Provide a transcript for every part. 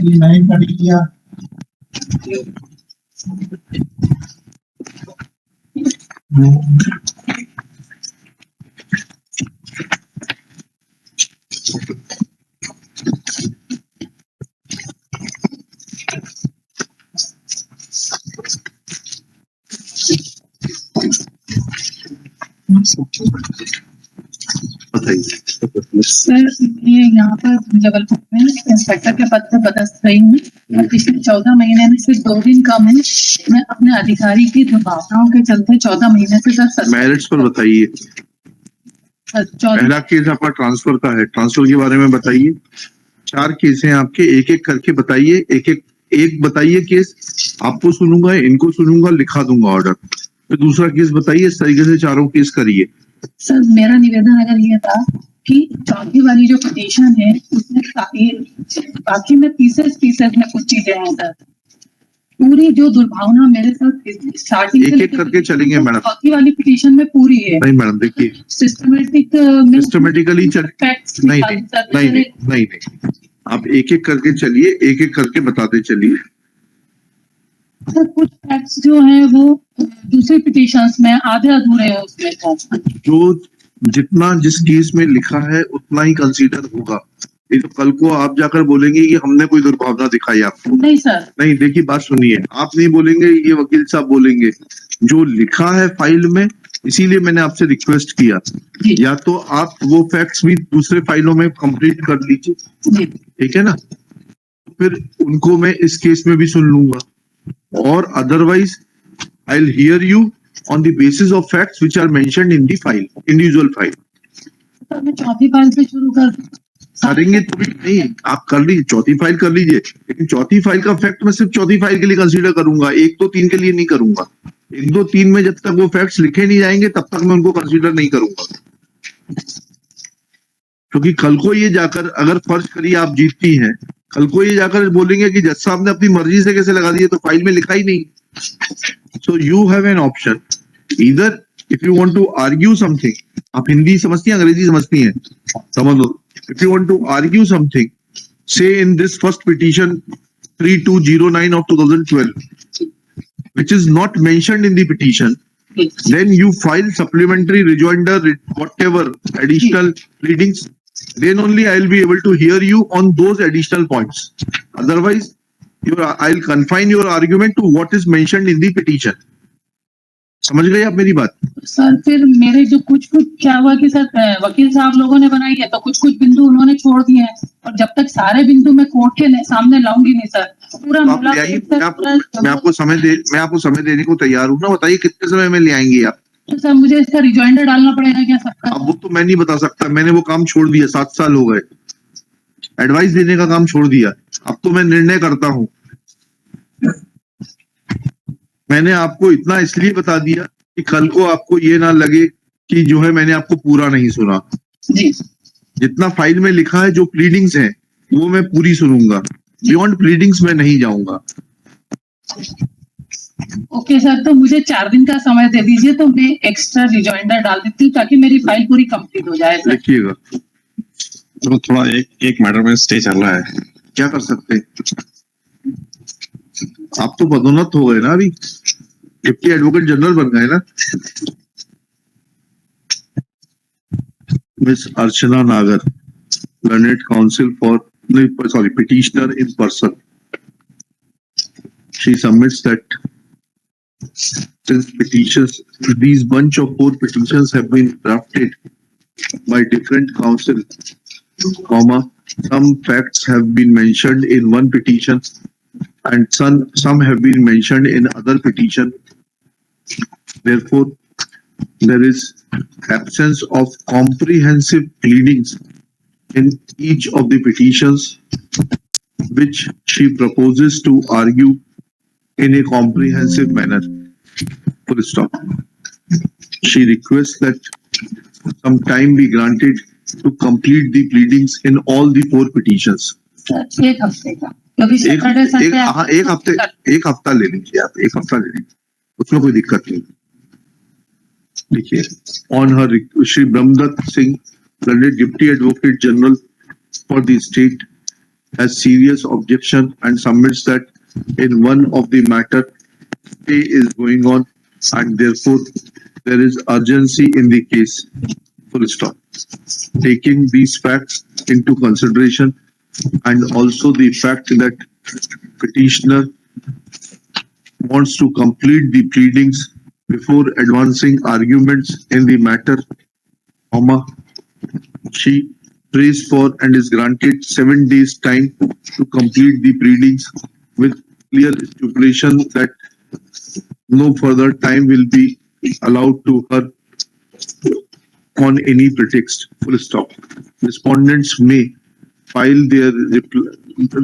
नहीं कर दिया। सर ये यहाँ पर जबलपुर में इंस्पेक्टर के पद पर पदस्थ रही हूँ और पिछले 14 महीने में सिर्फ 2 दिन कम है। मैं अपने अधिकारी की दुर्भावनाओं के चलते 14 महीने से सर मैरिट्स पर बताइए। पहला केस आपका ट्रांसफर का है, ट्रांसफर के बारे में बताइए। 4 केस हैं आपके, एक एक करके बताइए। एक बताइए केस, आपको सुनूंगा, इनको सुनूंगा, लिखा दूंगा ऑर्डर। फिर दूसरा केस बताइए। इस तरीके से 4 केस करिए। सर मेरा निवेदन अगर ये था कि चौथी वाली जो पिटीशन है उसमें बाकी में पीसेस में कुछ चीजें हैं सर। पूरी जो दुर्भावना मेरे साथ स्टार्टिंग एक करके चलेंगे मैडम। चौथी वाली पिटीशन में पूरी है। नहीं मैडम देखिए, सिस्टमेटिकली नहीं, आप एक एक करके चलिए, एक एक करके बताते चलिए। सर कुछ फैक्ट्स जो हैं वो दूसरे पिटीशंस में आधे अधूरे हैं उसमें। जो जितना जिस केस में लिखा है उतना ही कंसीडर होगा। ये तो कल को आप जाकर बोलेंगे कि हमने कोई दुर्भावना दिखाई आपको। नहीं सर, नहीं देखिए, बात सुनिए, आप नहीं बोलेंगे, ये वकील साहब बोलेंगे। जो लिखा है फाइल में, इसीलिए मैंने आपसे रिक्वेस्ट किया, या तो आप वो फैक्ट्स भी दूसरे फाइलों में कंप्लीट कर लीजिए, ठीक है ना? फिर उनको मैं इस केस में भी सुन लूंगा, और otherwise I will hear you on the basis of facts which are mentioned in the file, individual file. तो मैं चौथी फाइल से शुरू करेंगे तो भी नहीं, आप कर लीजिए, चौथी फाइल कर लीजिए, लेकिन चौथी फाइल का फैक्ट मैं सिर्फ चौथी फाइल के लिए कंसीडर करूंगा, 1, 2, 3 के लिए नहीं करूंगा। 1, 2, 3 में जब तक वो फैक्ट्स लिखे नहीं जाएंगे तब तक मैं उनको कंसीडर नहीं करूंगा, क्योंकि कल को ये जाकर, अगर फर्ज करिए आप जीतती हैं, कल को ये जाकर बोलेंगे कि जज साहब ने अपनी मर्जी से कैसे लगा दिए, तो फाइल में लिखा ही नहीं। So you have an option. Either if you want to argue something, आप हिंदी समझती हैं, अंग्रेजी समझती हैं, समझ लो। If you want to argue something, say in this first petition 3209 of 2012, which is not mentioned in the petition, then you file supplementary rejoinder, whatever additional pleadings. Then only I will be able to hear you on those additional points. Otherwise, I'll confine your argument to what is mentioned in the petition. समझ गए आप मेरी बात? Sir फिर मेरे जो कुछ क्या हुआ कि सर वकील साहब लोगों ने बनाई है तो कुछ बिंदु उन्होंने छोड़ दिए हैं, और जब तक सारे बिंदु मैं कोर्ट के सामने लाऊंगी नहीं सर, पूरा मैं आपको समय देने को तैयार हूँ ना। बताइए कितने समय में ले आएंगे आप? तो सर मुझे इसका रिजॉइंडर डालना पड़ेगा क्या सबका? अब वो तो मैं नहीं बता सकता, मैंने वो काम छोड़ दिया, 7 साल हो गए, एडवाइस देने का काम छोड़ दिया। अब तो मैं निर्णय करता हूं। मैंने आपको इतना इसलिए बता दिया कि कल को आपको ये ना लगे कि जो है मैंने आपको पूरा नहीं सुना। जी। जितना फाइल में लिखा है, जो प्लीडिंग्स हैं वो मैं पूरी सुनूंगा, बियॉन्ड प्लीडिंग्स में नहीं जाऊंगा। ओके सर, तो मुझे 4 दिन का समय दे दीजिए, तो मैं एक्स्ट्रा रिजॉइंडर डाल देती हूँ ताकि मेरी फाइल पूरी कंप्लीट हो जाए। देखिएगा तो थोड़ा एक मैटर में स्टे चल रहा है, क्या कर सकते हैं? आप तो पदोन्नत हो गए ना, अभी डिप्टी एडवोकेट जनरल बन गए ना। मिस अर्चना नागर, learned council for petitioner in person. She submits that since these bunch of 4 petitions have been drafted by different counsel, some facts have been mentioned in one petition and some have been mentioned in other petition. Therefore, there is absence of comprehensive pleadings in each of the petitions, which she proposes to argue in a comprehensive manner. Full stop. She requests that some time be granted to complete the pleadings in all the 4 petitions. एक हफ्ते का, एक हफ्ता ले लीजिए आप, 1 हफ्ता ले लीजिए, उसमें कोई दिक्कत नहीं। देखिए, on her Shri Brahmdatt Singh, Deputy Advocate General for the state, has serious objection and submits that in one of the matter stay is going on and therefore there is urgency in the case. Full stop. Taking these facts into consideration and also the fact that petitioner wants to complete the pleadings before advancing arguments in the matter, comma, she prays for and is granted 7 days time to complete the pleadings with clear stipulation that no further time will be allowed to her on any pretext. Full stop. Respondents may file their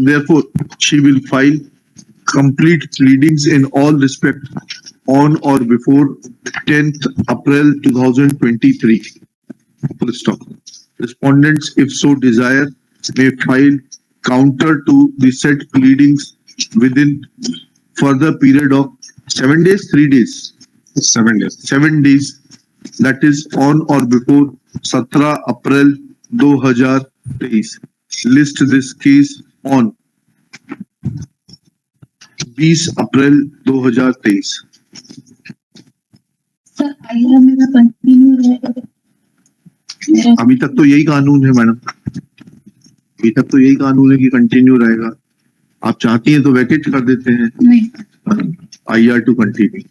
therefore she will file complete pleadings in all respect on or before 10th April 2023. Full stop. Respondents, if so desire, may file counter to the said pleadings within further period of 7 days, 3 days, 7 days. 7 days, that is on or before 17 April 2023. List this case on 20 April 2023. Sir आइए मेरा continue रहेगा मेरा अभी तक तो यही कानून है मैडम, अभी तक तो यही कानून है कि कंटिन्यू रहेगा. आप चाहती हैं तो वैकेट कर देते हैं नहीं IR टू कंटिन्यू.